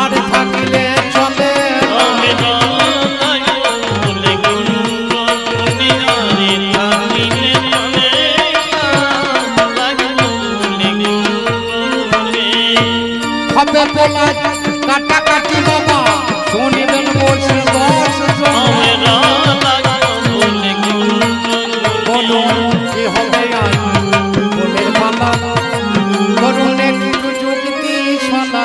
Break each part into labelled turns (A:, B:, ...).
A: আর থাকিলে চলে হবে বলা কাটাকাটি বাবা শুনিলেন বলছে বলুন কি হবে বলের পালা করুন একটু যুক্তি শোনা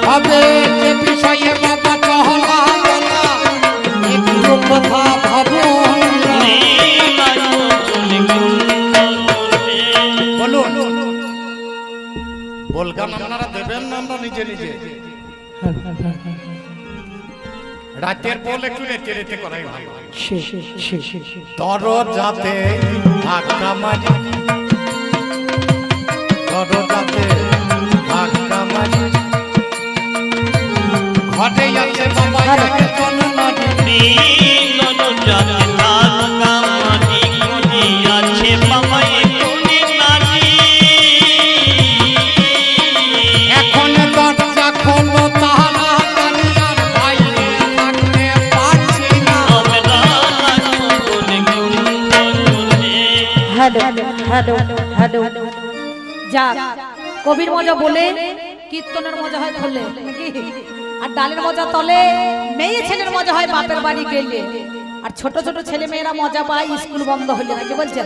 A: হবে যে বিষয়ে বাবা চহলা একটু কথা ভাবুন বলুন বলগান আপনারা দেবেন না আমরা নিজে নিজে রাতের বল একটু রেতে রেতে করাই ভালো দরজাতে ধাক্কা মারি দরজাতে ধাক্কা মারি ঘটে যাচ্ছে বাবা যাকে চলো না এখন দরজা খোলো তালা আর বাইরে থাকতে পারছি না
B: যা কবির মজা বলে কীর্তনের মজা হয় ধরলে নাকি আর ডালের মজা তলে মেয়ে ছেলের মজা হয় বাপের বাড়ি গেলে আর ছোট ছোট ছেলে মেয়েরা মজা পায় স্কুল বন্ধ হলে নাকি বলছেন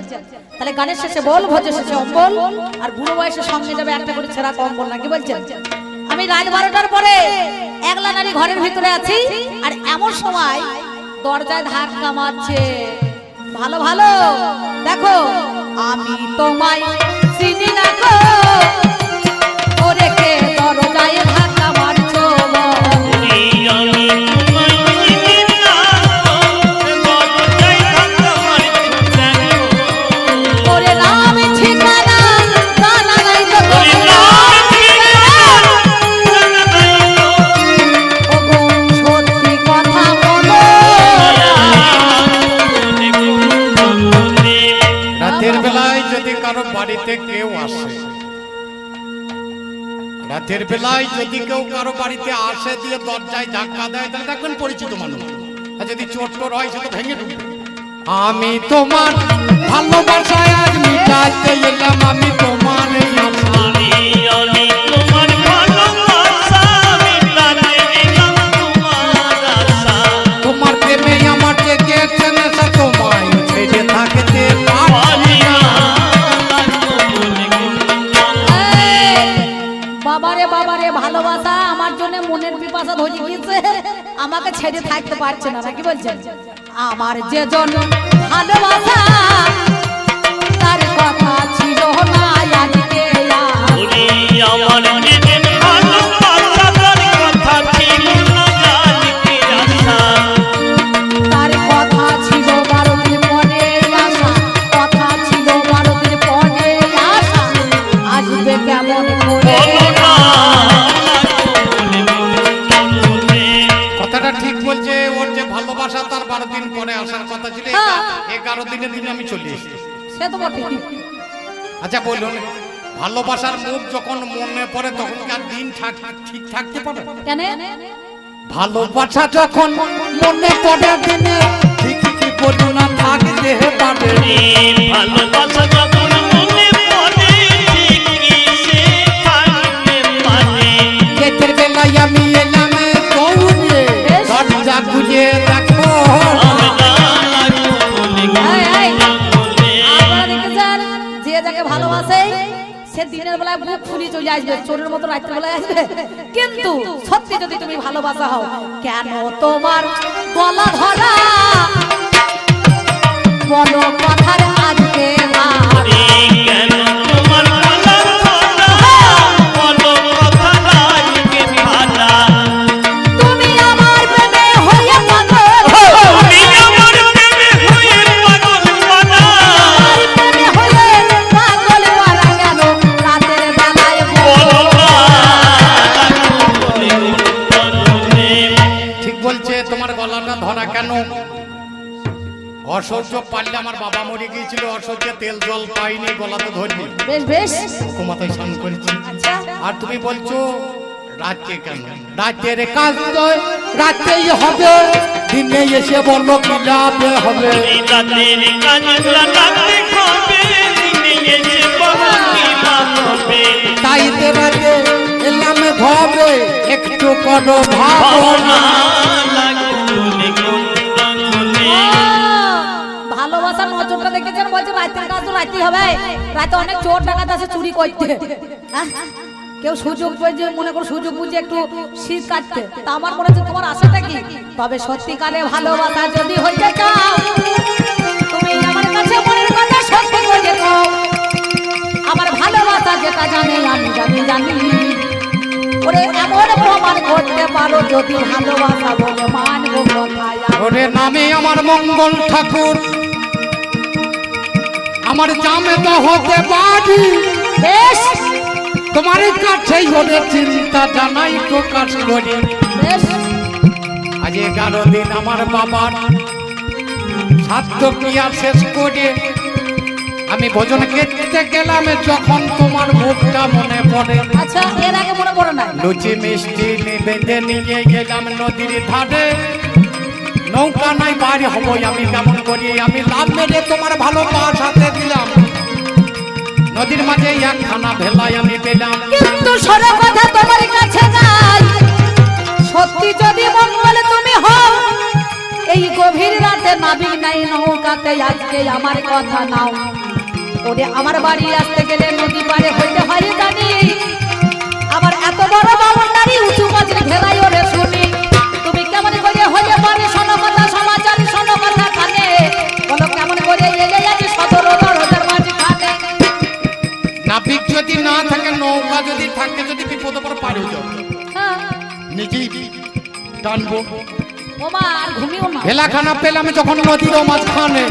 B: তাহলে গানের শেষে বল ভোজের শেষে অম্বল আর বুড়ো বয়সে সঙ্গে যাবে একটা করে ছেঁড়া কম্বল নাকি বলছেন আমি রাত 12টার পরে একলা নারী ঘরের ভিতরে আছি আর এমন সময় দরজায় ধাক্কা মারছে ভালো ভালো দেখো আমি তোমায় চিনি না গো ওরে কে দরজায় ধাক্কা মারছো ওরে নাম ঠিকানা জানা নাই তো ওগো সত্যি কথা বলো
A: রাতের বেলায় যদি কারো বাড়িতে কেউ আসে রাতের বেলায় যদি কেউ কারো বাড়িতে আসে দিয়ে দরজায় ধাক্কা দেয় তাহলে দেখবেন পরিচিত মানুষ আর যদি চোট টোট হয় সে তো ভেঙে ঢুকবে আমি তোমার ভালোবাসায় আজ মিটাতে এলাম আমি তোমার এই আশা তোমার প্রেমে আমার যে গেছে নেশা তোমায় ছেড়ে থাকতে পারি না
B: বাবারে ভালোবাসা আমার জন্য মনের পিপাসা ধরে গিয়েছে আমাকে ছেড়ে থাকতে পারছে না নাকি বলছেন আমার যে জন ভালোবাসা তার কথা ছিল না আজকে তার কথা ছিল 12 দিন পরে আসা কথা ছিল 12 দিন পরে আসা আসবে কেমন করে
A: কথাটা ঠিক বলছে ওর যে ভালোবাসা তার 12 দিন পরে আসার কথা ছিল 11 দিনের দিনে আমি চলে এসেছি
B: সে তো বটে
A: আচ্ছা বলুন ভালোবাসার মুখ যখন মনে পড়ে তখন কি আর দিন ঠিক থাকতে পারে
B: কেন
A: ভালোবাসা যখন মনে পড়ে দিনে ঠিক কি বলুন না থাকতে পারে
C: ভালোবাসা যখন মনে পড়ে সে থাকতে পারে
A: রাতের বেলায় আমি এলাম দৌড়ে দরজা খুলে দেখো
B: যে যাকে ভালোবাসে সে দিনের বেলায় বুক ফুলি চলে আসবে চোরের মতো রাতের বেলায় আসবে কিন্তু সত্যি যদি তুমি ভালোবাসা হও কেন তোমার গলা ধরা বলো কথার আজকে
C: কেন তোমার
B: তুমি আমার প্রেমে হয়ে পাগল আমার প্রেমে হয়ে পাগল মারা গেল রাতের বেলায়
A: ঠিক বলছে তোমার গলাটা ধরা অসহ্য পারলে আমার বাবা মরে গিয়েছিল, অসহ্য তেল জল পাইনি, গলাতে ধরনি,
B: বেশ বেশ
A: মাথায় স্নান করেছি।
B: আচ্ছা
A: আর তুমি বলছো রাত্রে কেন? রাতের কাজ তো রাতেই হবে, দিনে এসে বললো কি লাভে হবে।
C: রাতের কাজটা রাতে হবে, দিনে এসে বলো কি লাভ হবে।
A: তাইতে রাতে এলাম ধবে, একটু করো ভাবনা।
C: লাগলে গুনগুনে
B: ভালোবাসার নজরটা দেখেছেন, বলছে রাতের কাজ তো রাতেই হবে, রাতে অনেক চোর ডাকাত আছে চুরি করতে, হ্যাঁ? কেউ সুযোগ বুঝে, মনে করো সুযোগ বুঝে একটু শীত কাটতে, তা আমার মনে হচ্ছে তোমার আশাটা কি? তবে সত্যিকারে ভালোবাসা যদি হইতে চাও, তুমি আমার কাছে মনের কথা সত্যি করে দাও। আমার ভালোবাসা যেটা জানে আমি জানি, ওরে এমন প্রমাণ করতে পারো যদি ভালোবাসা বলে মানবো কথায়।
A: ওরে নামে আমার মঙ্গল ঠাকুর, আমার জামে তো হতে পারি,
B: বেশ
A: তোমার কাছেই ওরে চিন্তা জানাই প্রকাশ করি।
B: বেশ
A: আজ 11 দিন আমার বাবার শ্রাদ্ধ ক্রিয়া শেষ করে আমি ভোজন খেতে গেলাম, যখন তোমার মুখটা মনে পড়ে।
B: আচ্ছা, এর আগে মনে পড়ে না?
A: লুচি মিষ্টি বেঁধে নিয়ে গেলাম নদীর ধারে, নৌকা নাই বাড়ি হবো আমি কেমন করি, আমি লাভ মেরে তোমার ভালোবাসাতে দিলাম, নদীর মাঝে একখানা ভেলায় আমি পেলাম।
B: কিন্তু সরে কথা তোমার কাছে নাই, সত্যি যদি মন বলে তুমি হও, এই গভীর রাতে নাবিক নাই নৌকাতে আজকে আমার কথা নাও। ওরে আমার বাড়ি আসতে গেলে নদী পারে হইতে হয় জানি, আবার এত বড় বাউন্ডারি উঁচু মাঝে ঘেরাই ওরে শুনি, তুমি কেমন করে হইলে পারে শোনো কথা সমাচার শোনো কথা কানে, বলো কেমন করে এলে আমি সদর দরজার মাঝখানে।
A: নাবিক যদি না থাকে, নৌকা যদি থাকে, যদি বিপদ পর পারে যাও,
B: হ্যাঁ,
A: নিজেই টানবো।
B: ওমা আর ঘুমিও না।
A: ভেলাখানা পেলাম যখন নদীর মাঝখানে,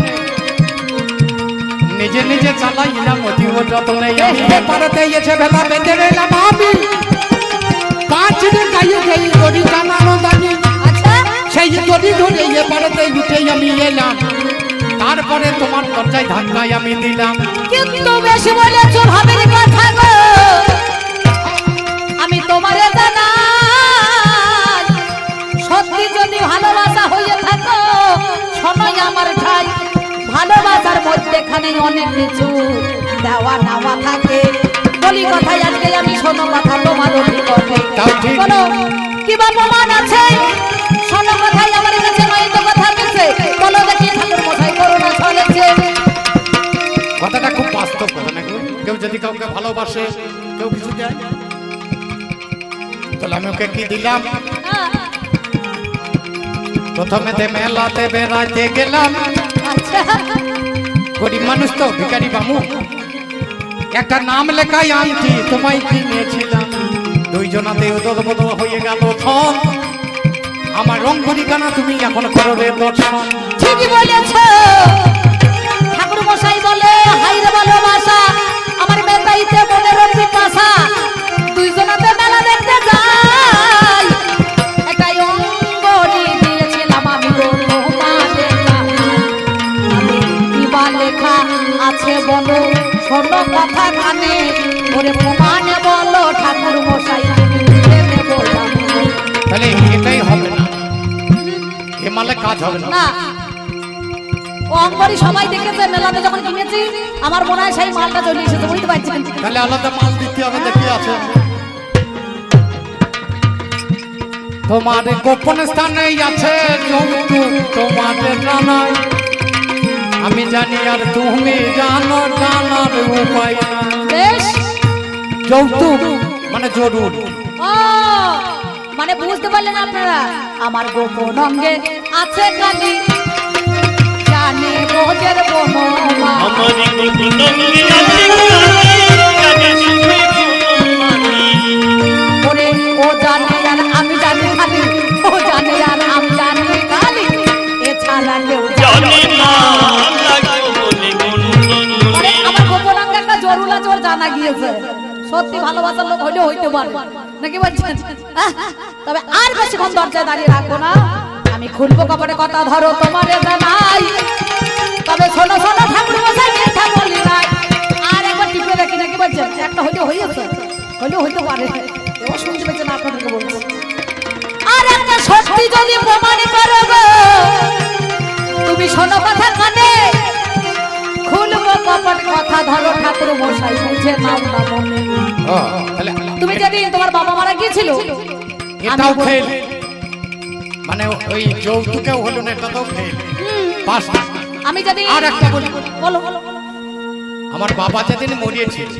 A: নিজে নিজে চালাইলাম নদী ও যতনে, পাড়াতে এসে ভেলা বেঁধে নিলাম আমি, 5 দিন গাইয়ে গাই দড়ি টানানো জানি,
B: আচ্ছা
A: সেই দড়ি ধরে পাড়াতে উঠে আমি এলাম, তারপরে তোমার দরজায় ধাক্কায় আমি দিলাম।
B: কিন্তু বেশি বলেছো ভাবের কথা গো, আমি তোমারে জানাই, সত্যি যদি ভালোবাসা হয়ে থাকো শোনোই আমার ঠাই, ভালোবাসার মধ্যেখানে অনেক কিছু দেওয়া নেওয়া থাকে, বলি কথাই আজকে আমি শোনো কথা তোমার অভিজ্ঞতা,
A: তাও ঠিক।
B: বলো কি বা প্রমাণ আছে, শোনো কথাই আমার কাছে নয় তো কথা দিচ্ছে, বলো দেখি ঠাকুর মশাই করোনা চলেছে।
A: কথাটা খুব বাস্তব কথা না গো? কেউ যদি কাউকে ভালোবাসে, কেউ কিছু দেয়, তাহলে আমি ওকে কি দিলাম?
B: হ্যাঁ,
A: প্রথমে মেলাতে বেড়াতে গেলাম,
B: আচ্ছা
A: গরিব মানুষ তো, ভিখারি বামু, একটা নাম লেখাই আনছি তোমায় কিনেছিলাম, দুইজনাতে উদল হয়ে গেল ধন, আমার রঙ্গরি গানা তুমি এখন করবে দর্শন।
B: ঠিকই বলেছ, ঠাকুর মশাই বলে হাইরে ভালোবাসা আমার বেতাইতে মনের পিপাসা, দুইজনাতে মেলা দেখতে যাই, এটাই অঙ্গনি দিয়েছিলাম আমি গো তোমাদের জানাই, আমি কিবা লেখা আছে বলো শোনো কথা কানে, ওরে প্রমাণ বলো ঠাকুর মশাই বললাম
A: তাহলে এটাই হবে না, এ মালে কাজ হবে না।
B: না, ও অঙ্গরি সবাই দেখেছে মেলাতে যখন কিনেছি, আমার মনে হয় সেই মালটা চলে এসেছে, বুঝতে পারছেন?
A: তাহলে আলাদা মাল দিতে হবে, দেখি আছে তোমার গোপন স্থানে আছে যৌতুক তোমাদের জানাই, আমি জানি আর তুমি জানো, জানার উপায় নাই।
B: বেশ,
A: যৌতুক মানে জরুর,
B: ও মানে বুঝতে পারলেন আপনারা, আমার গোপন অঙ্গে আছে কালি, জানে বোঝের বনমা,
C: আমার গুনগুনে আছে কানে শুনে মানি।
B: ওরে ও জানে আর আমি জানি খালি, ও জানে আর আমি জানি খালি, এছাড়া কেউ
C: জানি না লাগো বলে গুনগুনে।
B: আমার গোপন অঙ্গে একটা জরুলা জোর জানা গিয়েছে, সত্যি ভালোবাসার লোক হইলে হইতে পারে নাকি বলছেন? তবে আর বেশিক্ষণ দরজায় দাঁড়িয়ে রাখবো না, আমি খুলবো কপালে কথা ধরো তোমার জানাই, তবে শোনো শোনো ঠাকুর মশাই মিথ্যা বলি নাই। আর একবার টিপে দেখি নাকি বলছেন একটা হইলে হইছে, হইলেও হইতে পারে, এবার শুনতে পেয়েছেন আপনাদেরকে বলবো। আর একটা সত্যি যদি প্রমাণ করো গো, তুমি শোনো কথা কানে, খুলবো কপাট কথা ধরো ঠাকুর মশাই বুঝে নাও না মনে।
A: ও, তাহলে
B: তুমি যেদিন তোমার বাবা মারা গিয়েছিল,
A: এটাও ফেল, মানে ওই যৌতুকেও হলো না, এটাও ফেল, পাস না।
B: আমি যেদিন
A: আর একটা বলি,
B: বলো বলো বলো।
A: আমার বাবা যেদিন মরিয়েছিল,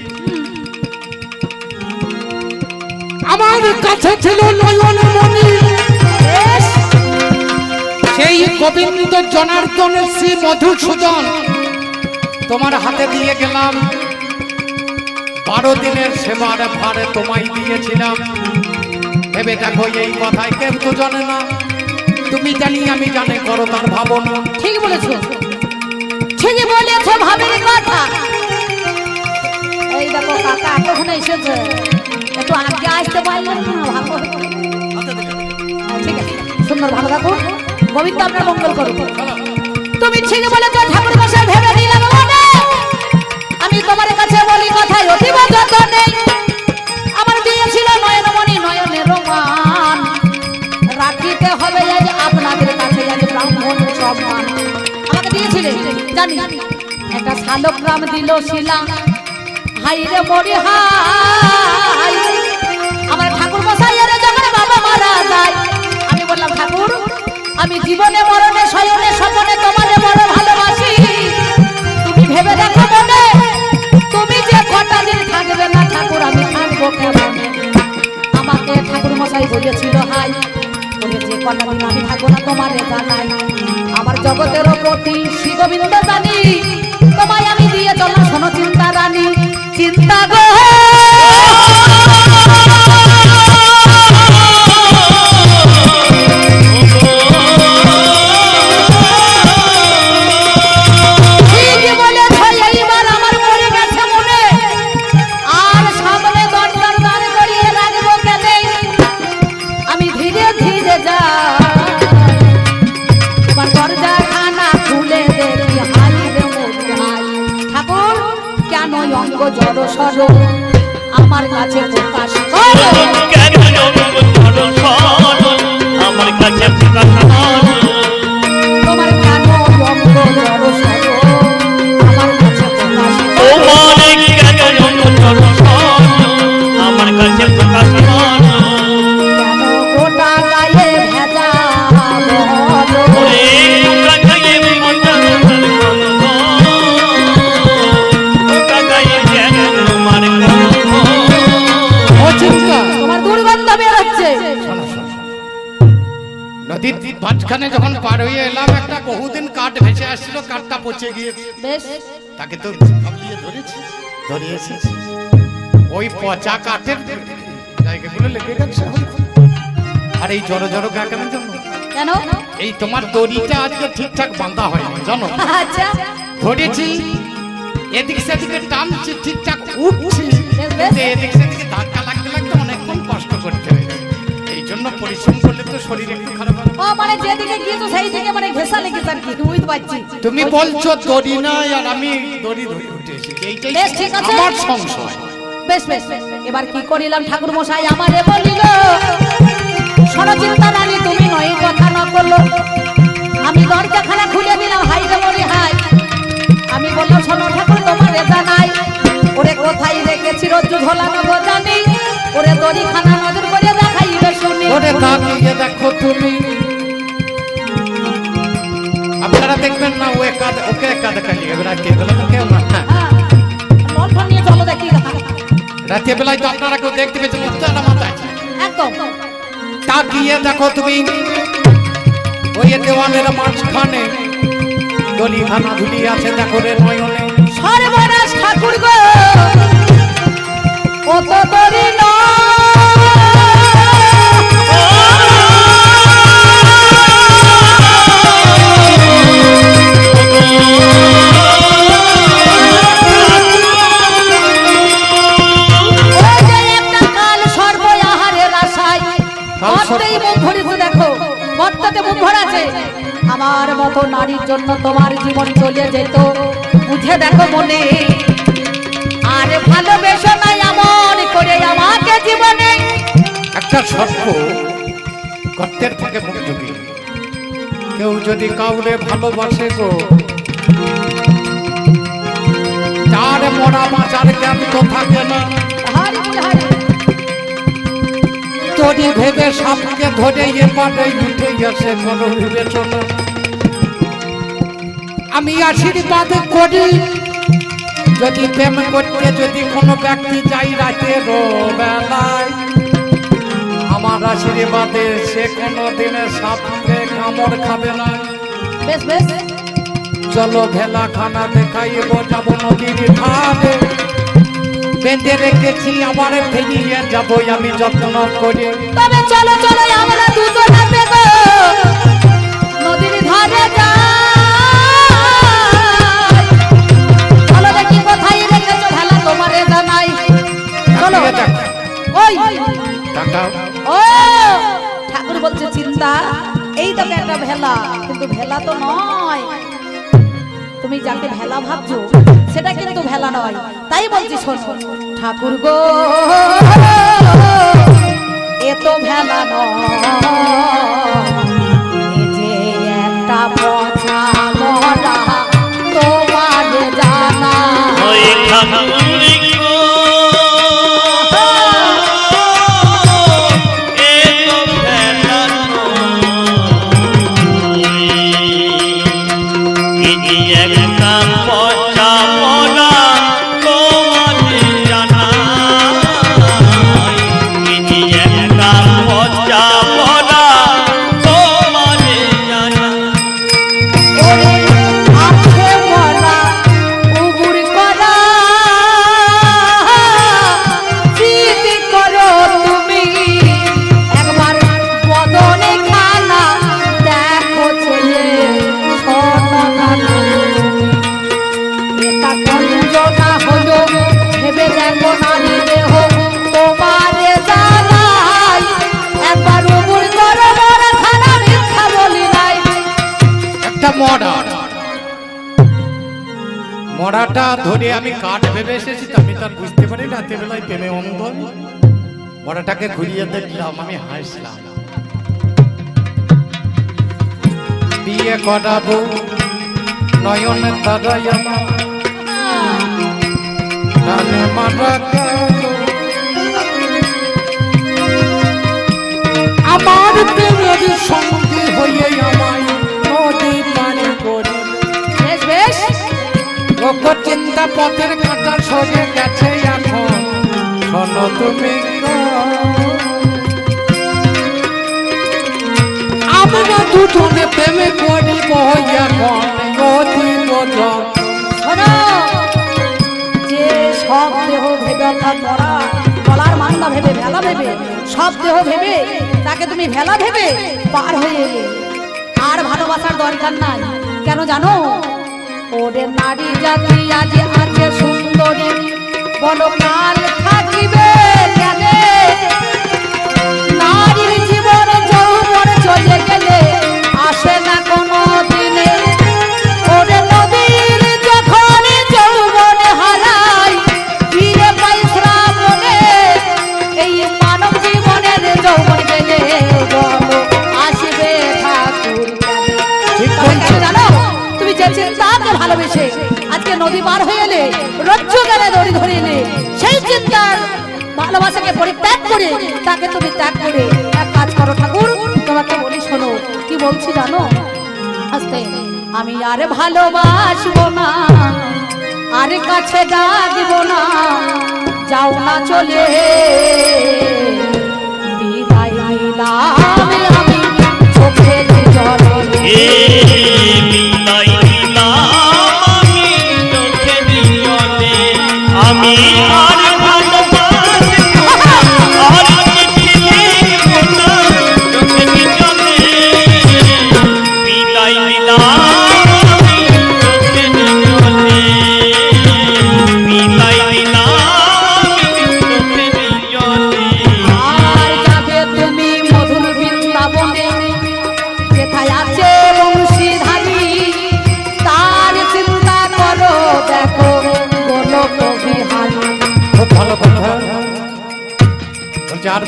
A: আমার কাছে ছিল নয়নমণি,
B: বেশ,
A: সেই গোবিন্দ জনার্দন শ্রী মধুসূদন তোমার হাতে দিয়ে গেলাম, 12 দিনের সেবার ভারে তোমায় দিয়েছিলাম। ভেবে দেখো এই কথায় কেউ তো জানে না, তুমি জানি আমি জানি, করো তার ভাবনা।
B: ঠিক বলেছো, ঠিকই বলেছো ভাবের কথা। এই দেখো কাকা এতক্ষণে এসেছে, একটু আগে আসতে পারলেন না, ভালো হতো। ঠিক আছে, সুন্দর, ভালো থাকো, গোবিন্দ আপনার মঙ্গল করুন। তুমি ঠিকই বলেছো ঠাকুর মশাই, ভেবে নিলাম মনে, আমি তোমার কাছে বলি কথায় অতীব যত নেই। আমার বিয়ে ছিল নয়নমণি নয়নের মান, রাখিতে হবে আজ আপনাদের কাছে আজ ব্রাহ্মণ সম্মান। আমাকে দিয়েছিলেন জানি, একটা শালগ্রাম দিল শিলা, হাই রে মরি হাই। আমার ঠাকুর মশাইয়ের যখন বাবা মারা যায়, আমি বললাম ঠাকুর, আমি জীবনে মরণে শয়নে স্বপনে তোমাদের বড় ভালোবাসি। তুমি ভেবে দেখো মনে, তুমি যে কটা দিন থাকবে না ঠাকুর, আমি থাকবো কেমন। আমাকে ঠাকুর মশাই বলেছিল হাই, বলে যে কটা দিন আমি থাকবো না তোমারে জানাই। আমার জগতের প্রতি শ্রী গোবিন্দ জানি, তোমায় আমি দিয়ে চললাম শোনো চিন্তা রানী। চিন্তা গো জড় সর আমার কাছে প্রকাশ করো,
C: কেন আমার কাছে প্রকাশ করো,
B: তোমার কেন অঙ্গ জড় সর আমার কাছে প্রকাশ করো,
C: তোমার কেন আমার কাছে প্রকাশ করো,
B: কেন গোটা গায়ে ভেজা বলো,
C: ওরে গোটা গায়ে মন্ডল গোটা গায়ে কেন তোমার
A: ও চিন্তা,
B: তোমার দুর্গন্ধ বের হচ্ছে।
A: শোনো শোনো, নদীর মাঝখানে যখন পার হয়ে এলাম, একটা বহুদিন কাঠ ভেসে আসছিল, কাঠটা পচে গিয়েছে,
B: বেশ,
A: তাকে তো সামলিয়ে ধরেছি, ধরে এসেছি, ওই পচা কাঠের জায়গাগুলো লেগে গেছে। আর এই জড়ো জড়ো গা কেন জন্য,
B: কেন?
A: এই তোমার দড়িটা আজকে ঠিকঠাক বাঁধা হয়নি জানো,
B: আচ্ছা,
A: ধরেছি এদিক সেদিকে টানছি, ঠিকঠাক উঠছি,
B: বেশ।
A: কিন্তু এদিক সেদিকে ধাক্কা লাগতে লাগতে অনেকক্ষণ কষ্ট করতে হয়েছে। এই জন্য পরিশ্রম করলে তো শরীর একটু খারাপ হবে।
B: ও মানে যেদিকে গিয়েছো সেই দিকে মানে ঘেঁষা লেগেছে আর কি, বুঝতে পারছি।
A: তুমি বলছো দড়ি নাই, আর আমি দড়ি ধরে উঠে এসেছি, এইটাই
B: বেশ, ঠিক আছে।
A: আমার সংশয়।
B: বেশ বেশ, এবার কি করিলাম ঠাকুর মশাই আমারে বলিল, শোনো চিন্তা রানী তুমি নয় কথা না করলো। আমি দরজাখানা খুলে দিলাম, হাই রে মরি হাই। আমি বললাম শোনো ঠাকুর তোমার রেজা নাই, ওরে কোথায় রেখেছি রজ্জু ঝোলানো গো জানি, ওরে দড়িখানা নজর করে দেখাইবে শুনি।
A: ওরে তাকিয়ে দেখো তুমি, আপনারা দেখবেন না ও একাদ ওকে একাদ কালি এবার কে গেল তো কেউ না।
B: হ্যাঁ, লণ্ঠন নিয়ে চলো দেখি।
A: রাতের বেলায় তো আপনারা কেউ দেখতে পেয়েছেন, উত্তালা মাথায়
B: একদম
A: তাকিয়ে দেখো তুমি, ওই দেওয়ালের মাঝখানে দড়িখানা ঝুলিয়ে আছে, দেখো রে নয়নে।
B: সর্বনাশ ঠাকুর গো, ও তো দড়ি নয়। ওই যে একটা কাল সর্ব আহারের আশায়, গর্তেই মুখ ভরেছে দেখো, গর্ততে মুখ ভরা নারীর জন্য তোমার জীবন চলে যেত, বুঝে দেখো মনে। আর ভালোবেসো নাই এমন করে আমাকে জীবনে।
A: একটা সর্প গর্তের থেকে মুখ ঢুকে, কেউ যদি কাউরে ভালোবাসে গো, তার মরা বাঁচার জ্ঞান তো থাকে না।
B: হারি বলে হারি।
A: যদি ভেবে সাপকে ধরে এ পাটে উঠে গেছে কোনো বিবেচনা। আমি আশীর্বাদ করি, যদি প্রেম করতে যদি কোনো ব্যক্তি যাই রাতের বেলায়, আমার আশীর্বাদে সে কোনো দিনে সাপকে কামড় খাবে না।
B: বেশ বেশ।
A: চলো ভেলা খানা দেখাইব, যাব নদীর ধারে, বেঁধে রেখেছি আবার ফেরিয়ে যাবো আমি যত্ন করে।
B: তবে চলো চলো আমরা দুজন হাতে গো নদীর ধারে যাই। চলো দেখি কোথায় রেখেছো ভেলা তোমারে জানাই। চলো ওই
A: টাকা
B: ও ঠাকুর বলছে চিন্তা, এই তো একটা ভেলা, কিন্তু ভেলা তো নয়। তুমি যাকে ভেলা ভাবছো সেটা কিন্তু ভেলা নয়। তাই বলছি শোনো ঠাকুর গো, এ তো ভেলা নয়, এ যে একটা পচা মরা তোমার জানা।
C: ওই ঠাকুর গো, এ তো ভেলা নয়, এ যে একটা পচা মরা তোমার জানা। এ যে একটা পচা মরা তোমার জানা।
B: ওরে আছে মরা উবুর করা, স্মৃতি করো তুমি একবার বদনে খানা দেখো ছেলে সোনানা। এটা কঞ্জনা হলো ভেবে দেখো নারী দেহ তোমারে জানাই। একবার উবুর করো মরা খানা, মিথ্যা বলি নাই।
A: একটা মরা, মরাটা ধরে আমি কাঠ ভেবে এসেছি, তা আমি তার বুঝতে পারি রাতের বেলায় প্রেমে অন্ধ। মরাটাকে ঘুরিয়ে দেখলাম, আমি হাসলাম। বিয়ে করাবো নয়নে তারাই আমার ডানে মারা গেল। আমার প্রেমের সঙ্গী হয়ে আমায় নদী পানি করে।
B: বেশ বেশ।
A: ওগো চিন্তা পথের কাঁটা সরে গেছে এখন, শোনো তুমি গো। আমরা দুজনে প্রেমে করিব এখন নদী বদল।
B: শোনো, যে সব দেহ ভেবে অর্থাৎ মরা গলার মান্না ভেবে ভেলা ভেবে সব দেহ ভেবে তাকে তুমি ভেলা ভেবে পার হয়ে এলে, আর ভালোবাসার দরকার নাই। কেন জানো? ওরে নারী জাতি আজ আছে সুন্দরী, বলো কাল থাকিবে কেনে? নারীর জীবন যৌবন চলে গেলে আসে না কোনো দিনে। ওরে নদীর যখন যৌবন হারায় ফিরে পাই শ্রাবণে, এই মানব জীবনের যৌবন গেলে বলো আসবে ঠাকুর কেনে?
A: ঠিক
B: তবে
A: বলছো।
B: কেন জানো? তুমি যে চিন্তাকে ভালোবেসে আজকে নদী পার হয়ে এলে, রজ্জু জ্ঞানে দড়ি ধরে এলে, সেই চিন্তার ভালোবাসাকে পরিত্যাগ করে তাকে তুমি ত্যাগ করে এক কাজ করো ঠাকুর, তোমাকে বলি শোনো কি বলছি জানো? আস্তে, আমি আর ভালোবাসবো না, আর কাছে ডাকবো না, যাও না চলে বিদায় দিলাম আমি চোখের জলে।
C: এ বিদায় দিলাম আমি চোখের জলে। আমি আর ভালোবাসবো না, আর চিঠি লিখবো না চোখের জলে। বিদায় দিলাম আমি চোখের জলে। বিদায় দিলাম আমি চোখের জলে।
B: আর যাবে তুমি মধুর বৃন্দাবনে, যেথায় আছে বংশীধার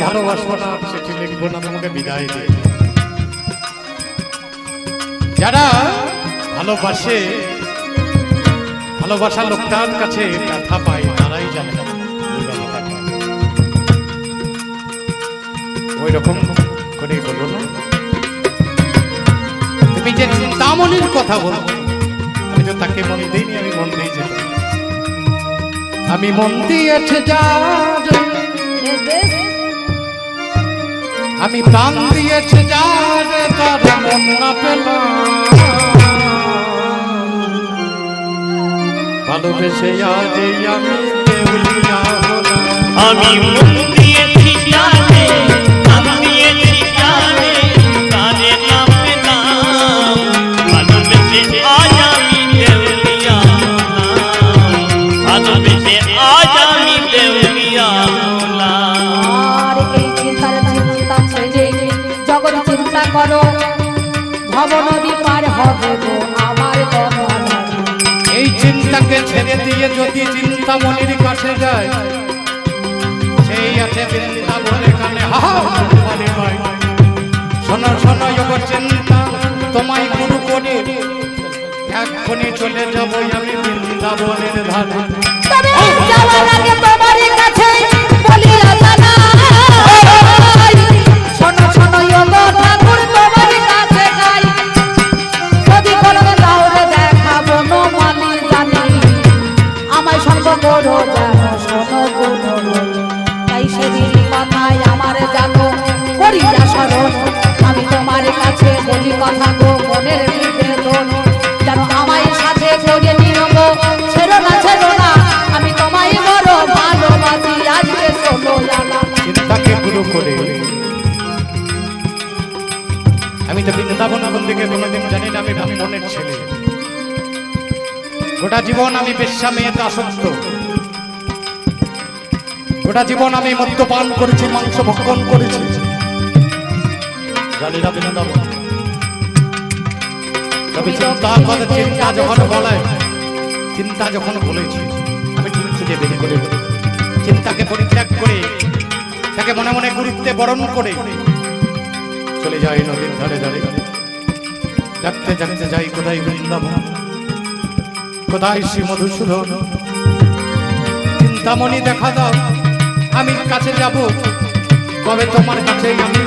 A: ভালোবাসবো না সেটি লিখবো না, তোমাকে বিদায় দিয়ে। যারা ভালোবাসে, ভালোবাসা লোকটার কাছে ব্যথা পায়, তারাই জানে এই ব্যথাটা। ওই রকম করেই বলো না, তুমি যে চিন্তামণির কথা বলো, আমি তো তাকে মন দিইনি, আমি মন দিয়ে যেত, আমি মন দিয়েছে যার, আমি প্রাণ দিয়েছে যার, তার মন না পেলাম, ভালোবেসে আজ আমি দেউলিয়া হলাম।
C: আমি মন দিয়েছি জানে, আমি দিয়েছি জানে, তারে না পেলাম, ভালোবেসে আজ আমি দেউলিয়া হলাম, ভালোবেসে আজ আমি দেউলিয়া হলাম।
B: আর এই চিন্তার চিন্তা ছেড়ে জগৎ চিন্তা করো, ভব নদী পার হবে গো আমার কথা।
A: এই চিন্তাকে ছেড়ে দিয়ে যদি চিন্তামণির কাছে যায়, সেই আছে বৃন্দাবনের কানে হাহারে হয়। শোনো শোনো ওগো চিন্তা, তোমায় গুরু করে এক্ষুনি চলে যাবো আমি বৃন্দাবনের ধারে।
B: তবে যাওয়ার আগে তোমার কাছে বলি জানা, শোনো শোনো ওগো ঠাকুর তোমার কাছে গাই, যদি কোনো দাওরে দেখাবো নো মানি জানি, আমায় সঙ্গ করো জানো শোনো গুরু, তাই সেদিন কথায় আমার জানো করিয়া স্মরণ, আমি তোমার কাছে বলি কথা গো মনের নিবেদন, যেন আমায় সাথে করে নিও গো, ছেড়ো না, আমি তোমায় বড় ভালোবাসি, আজকে শোনো জানা।
A: চিন্তাকে গুরু করে আমি তো বৃন্দাবন থেকে কোনোদিন জানি না, আমি ব্রাহ্মণের ছেলে, গোটা জীবন আমি বেশ্যা মেয়েতে আসক্ত, গোটা জীবন আমি মদ্যপান করেছি, মাংস ভক্ষণ করেছি, জানি না বৃন্দাবন। তবে চিন্তা যখন বলায়, চিন্তা যখন বলেছি, আমি ঠিক খুঁজে বের করে চিন্তাকে পরিত্যাগ করে তাকে মনে মনে গুরুত্বে বরণ করে চলে যাই নদীর ধারে ধারে, ডাকতে ডাকতে যাই কোথায় বৃন্দাবন, কোথায় শ্রী মধুসূদন। চিন্তামণি দেখা দাও, আমি কাছে যাব, কবে তোমার কাছে আমি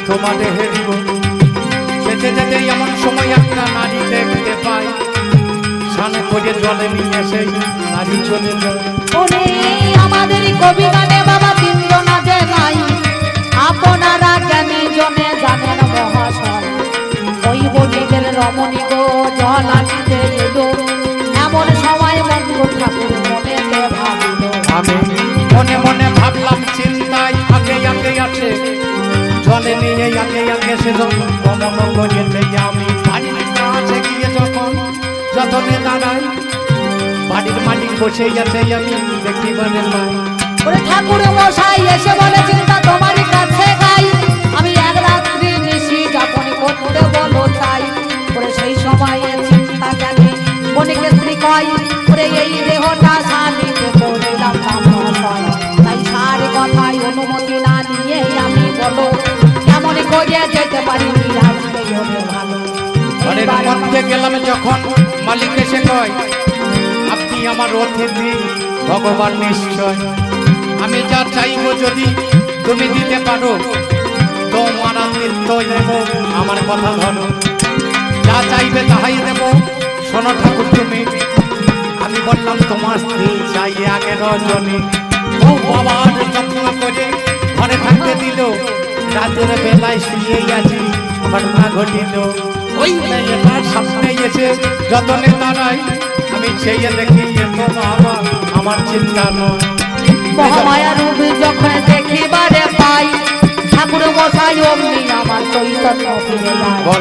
A: তোমার দেহে দিব। যেতে যেতে এমন সময় একটা নারী দেখতে পাই, সানে করে জলে নিয়ে সেই নারী চলে যায়।
B: ওরে আমাদের কবি গানে বাবা তিনজো না যে নাই, আপনারা জ্ঞানী জনে জানেন মহাশয়, ওই বলিদের রমণী গো জল আনিতে এলো, এমন সময় মন্ত্র ঠাকুর মনেতে ভাবিল,
A: আমি মনে মনে ভাবলাম চিন্তায় আগে আগে আছে, জলে নিয়ে আগে আগে সে যখন গমন করেছে, আমি বাড়ির কাছে গিয়ে যখন যতনে দাঁড়াই, বাড়ির মালিক বসে আছে, আমি দেখি বলে পাই।
B: ওরে ঠাকুর মশাই এসে বলে চিন্তা তোমার কাছে গাই, আমি এক রাত্রি নিশি যখন করতে বলো চাই, ওরে সেই সময় চিন্তা জানি বনিকে স্ত্রী কয়, ওরে এই দেহটা স্বামীকে করিলাম মহাশয়, তাই সার কথায় অনুমতি না নিয়ে আমি বলো কেমন করে যেতে পারি আজকে ভালো।
A: ঘরের মধ্যে গেলাম যখন মালিক এসে কয়, আপনি আমার অতিথি ভগবান নিশ্চয়, আমি যা চাইবো যদি তুমি দিতে পারো, তোমার আতিথ্য দেব, আমার কথা ধরো, যা চাইবে তাহাই দেব, শোনো ঠাকুর তুমি। আমি বললাম তোমার স্ত্রী চাই আগে রজনী, ও বাবার যত্ন করে ঘরে থাকতে দিল, রাতের বেলায় শুয়েই আছি ঘটনা ঘটিল, ওই মেয়েটার সামনে এসে যতনে দাঁড়াই, আমি সেই দেখি তো বাবা আমার চিন্তা নয়।
B: মহামায়া রূপ যখন দেখিবারে পাই, ঠাকুর মশাই অমনি আমার চৈতন্য ফিরে যায়।